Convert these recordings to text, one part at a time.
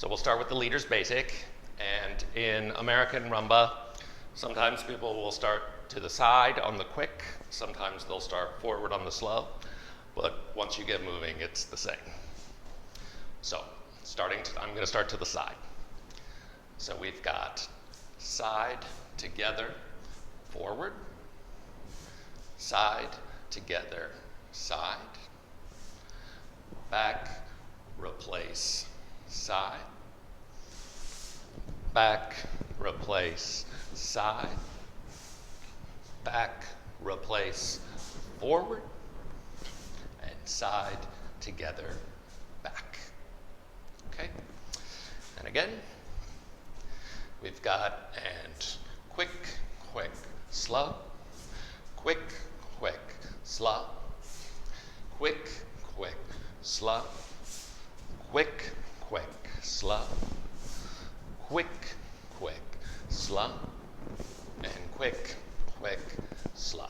So we'll start with the leader's basic. And in American Rumba, sometimes people will start to the side on the quick. Sometimes they'll start forward on the slow. But once you get moving, it's the same. So I'm going to start to the side. So we've got side, together, forward, side, together, side, back, replace, side, back, replace, side, back, replace, forward, and side, together, back. Okay? And again, we've got and quick, quick, slow, quick, quick, slow, quick, quick, slow, quick, quick, slow, quick, quick, slow, and quick, quick, slow.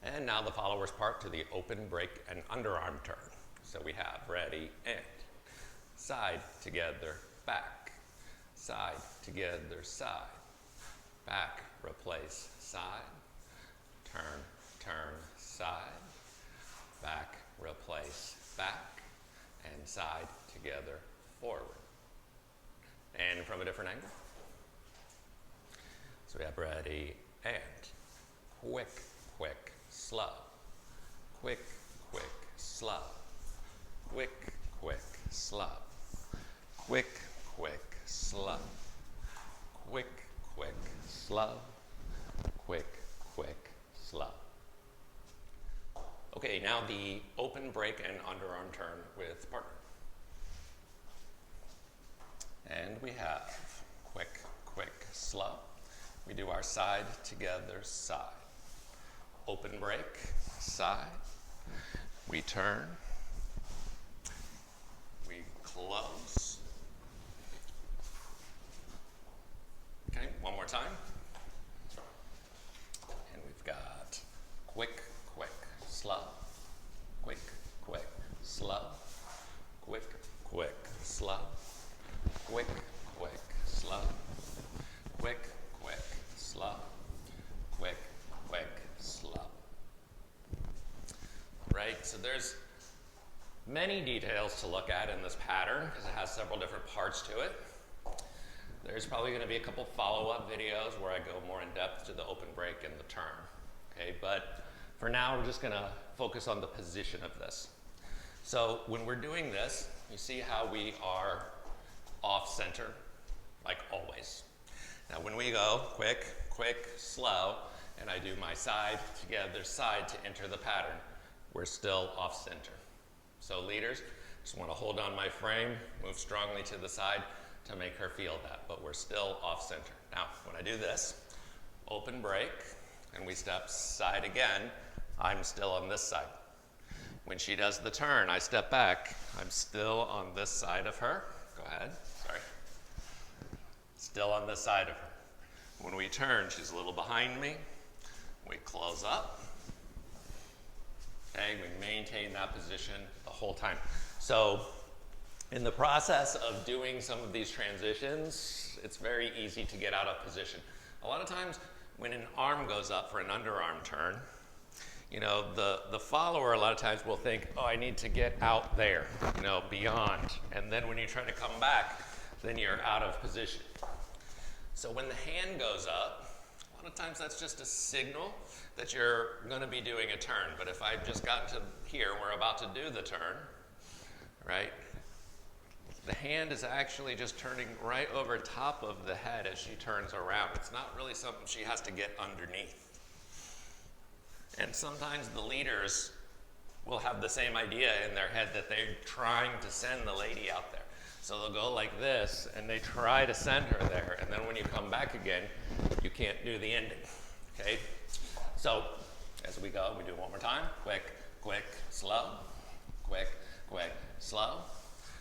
And now the followers part to the open, break, and underarm turn. So we have ready and side, together, back, side, together, side, back, replace, side, turn, turn, side, back, replace, back, and side, together, forward. And from a different angle. So we have ready and quick, quick, slow, quick, quick, slow, quick, quick, slow, quick, quick, slow, quick, quick, slow, quick, quick, slow. Okay, now the open, break, and underarm turn with partner. And we have quick, quick, slow. We do our side, together, side. Open, break, side. We turn. We close. Okay, one more time. And we've got quick, quick, slow. Quick, quick, slow. Quick, quick, slow. Quick, quick, slow. Quick, quick, slow. Quick, quick, slow. Right, so there's many details to look at in this pattern because it has several different parts to it. There's probably going to be a couple follow-up videos where I go more in depth to the open, break, and the turn. Okay, but for now we're just going to focus on the position of this. So when we're doing this, you see how we are off center, like always. Now when we go quick, quick, slow, and I do my side, together, side to enter the pattern, we're still off center. So leaders, just want to hold on my frame, move strongly to the side to make her feel that, but we're still off center. Now, when I do this, open, break, and we step side again, I'm still on this side. When she does the turn, I step back, I'm still on this side of her. Go ahead, sorry. Still on this side of her. When we turn, she's a little behind me. We close up. Okay, we maintain that position the whole time. So in the process of doing some of these transitions, it's very easy to get out of position. A lot of times when an arm goes up for an underarm turn, you know, the follower a lot of times will think, oh, I need to get out there, you know, beyond. And then when you try to come back, then you're out of position. So when the hand goes up, a lot of times that's just a signal that you're going to be doing a turn. But if I've just gotten to here and we're about to do the turn, right, the hand is actually just turning right over top of the head as she turns around. It's not really something she has to get underneath. And sometimes the leaders will have the same idea in their head that they're trying to send the lady out there. So they'll go like this, and they try to send her there, and then when you come back again, you can't do the ending, okay? So as we go, we do it one more time. Quick, quick, slow. Quick, quick, slow.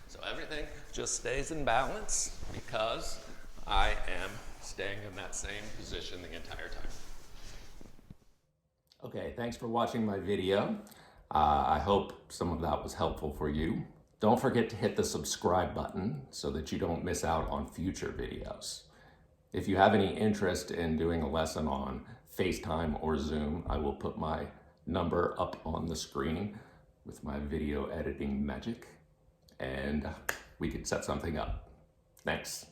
So everything just stays in balance because I am staying in that same position the entire time. Okay, thanks for watching my video. I hope some of that was helpful for you. Don't forget to hit the subscribe button so that you don't miss out on future videos. If you have any interest in doing a lesson on FaceTime or Zoom, I will put my number up on the screen with my video editing magic, and we could set something up. Thanks.